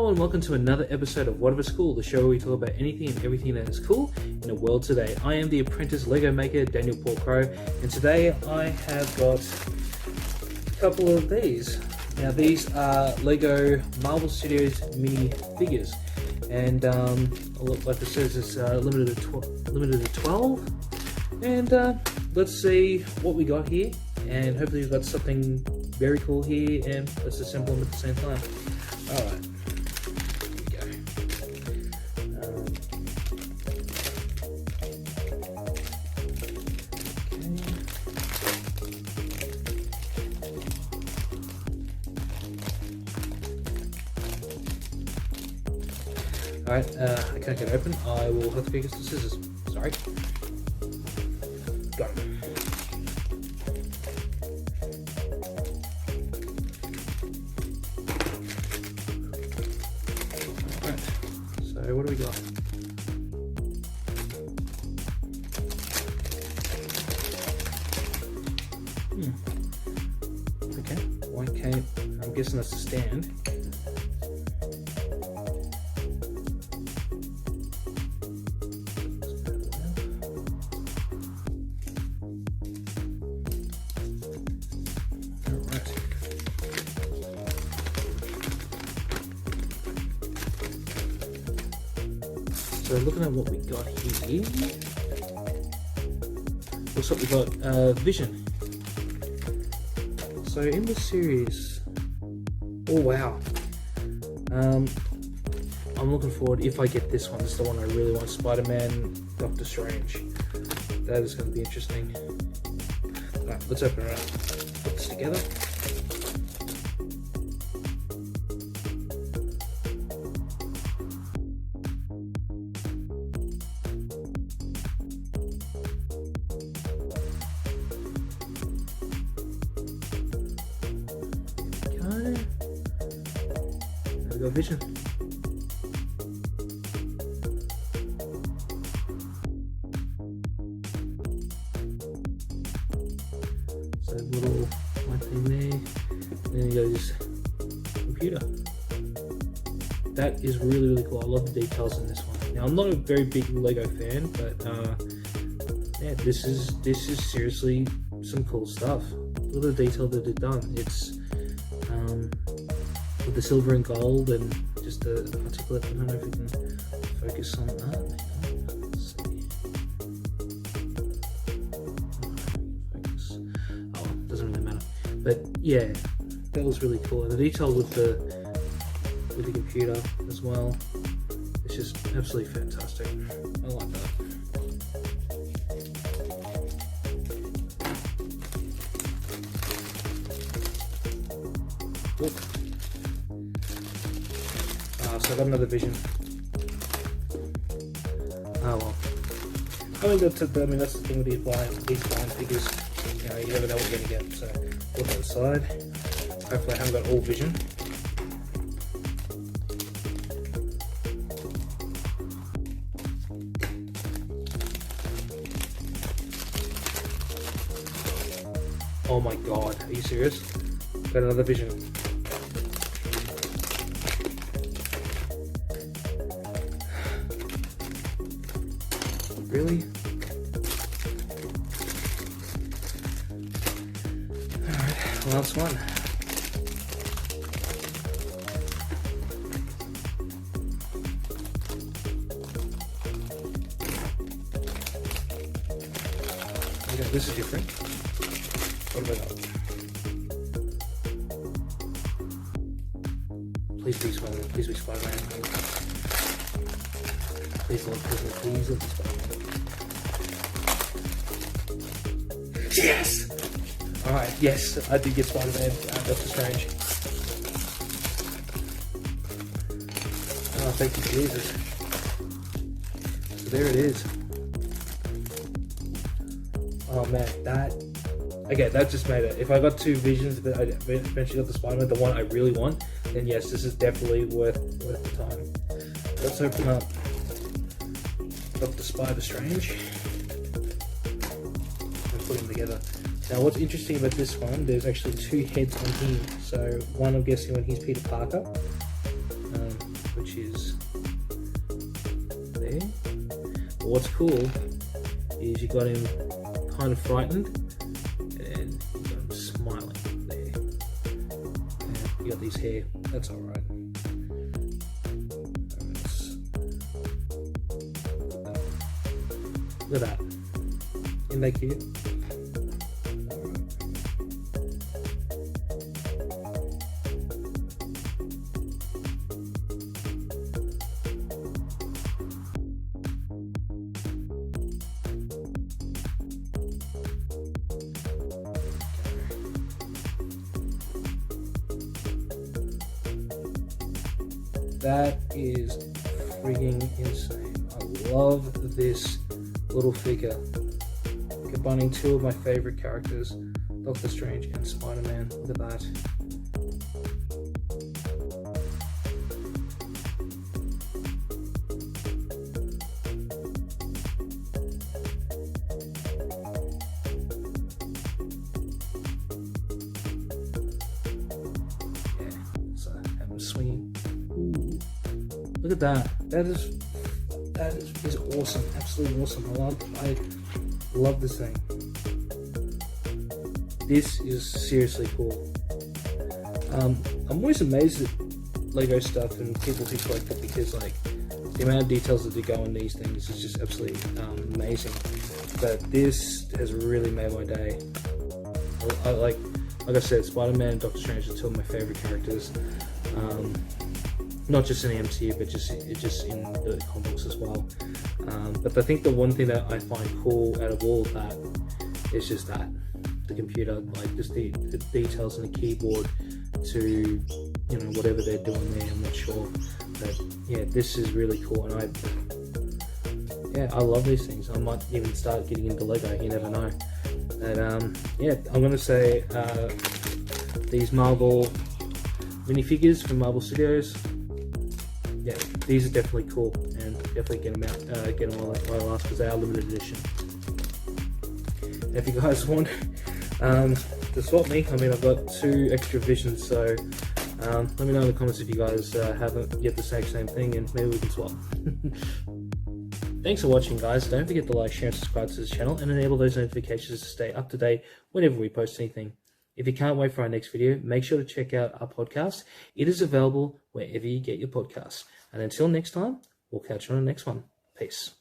Hello and welcome to another episode of Whatever's Cool, the show where we talk about anything and everything that is cool in the world today. I am the apprentice Lego maker, Daniel Paul Crow, and today I have got a couple of these. Now these are Lego Marvel Studios Minifigures, and like it says, it's limited to 12. And let's see what we got here, and hopefully we've got something very cool here, and let's assemble them at the same time. Alright. Alright, I can't get it open. I will have to pick up the scissors. Sorry. Got it. Alright, so what do we got? Okay, why can't, I'm guessing that's a stand. So looking at what we got here, looks like we got Vision. So in this series, oh wow, I'm looking forward, if I get this one, this is the one I really want, Spider-Man, Doctor Strange. That is going to be interesting. Alright, let's open it up, put this together. There we go, Vision. So little one thing there, and then you goes computer. That is really cool. I love the details in this one. Now I'm not a very big Lego fan, but yeah, this is seriously some cool stuff. Look at the detail that they've done. It's with the silver and gold and just the articulate. I don't know if we can focus on that. Let's see. Focus. Oh, it doesn't really matter. But yeah, that was really cool. And the detail with the computer as well. It's just absolutely fantastic. I like that. Look. So I got another Vision. Oh well. I mean, that's the thing with these blind figures. You know, you never know what you're going to get. So look at the side. Hopefully I haven't got all Vision. Oh my god, are you serious? Got another Vision. Really? Alright, last one. Okay, this is different. What have I got? Please be Spider-Man. Please be Spider-Man. Please let me Spider-Man. Yes! Alright, yes, I did get Spider-Man, Doctor Strange. Oh, thank you, Jesus. So there it is. Oh man, that just made it. If I got two Visions, but I eventually got the Spider-Man, the one I really want, then yes, this is definitely worth the time. Let's open up Doctor Spider Strange and put them together. Now what's interesting about this one, there's actually two heads on him. So one, I'm guessing when he's Peter Parker, which is there. But what's cool is you got him kind of frightened, and you got him smiling there. And you got these hair. That's all right. Look at that. Isn't that cute? That is freaking insane. I love this little figure, combining two of my favorite characters, Doctor Strange and Spider-Man. Look at that. Yeah, so have him swinging. Ooh, look at that. That is awesome. Absolutely awesome. I love this thing. This is seriously cool. I'm always amazed at Lego stuff and people who collect it, because like the amount of details that they go in these things is just absolutely amazing. But this has really made my day. Like I said, Spider-Man and Doctor Strange are two of my favorite characters. Not just in the MCU, but just in the comic books as well. But I think the one thing that I find cool out of all of that is just that the computer, like just the details in the keyboard to, you know, whatever they're doing there. I'm not sure, but yeah, this is really cool, and I love these things. I might even start getting into Lego. You never know. And yeah, I'm gonna say these Marvel minifigures from Marvel Studios. Yeah, these are definitely cool, and definitely get them out, get them while last, because they are limited edition. And if you guys want to swap me, I mean, I've got 2 extra visions, so let me know in the comments if you guys haven't yet the same thing, and maybe we can swap. Thanks for watching, guys. Don't forget to like, share, and subscribe to this channel, and enable those notifications to stay up to date whenever we post anything. If you can't wait for our next video, make sure to check out our podcast. It is available wherever you get your podcasts. And until next time, we'll catch you on the next one. Peace.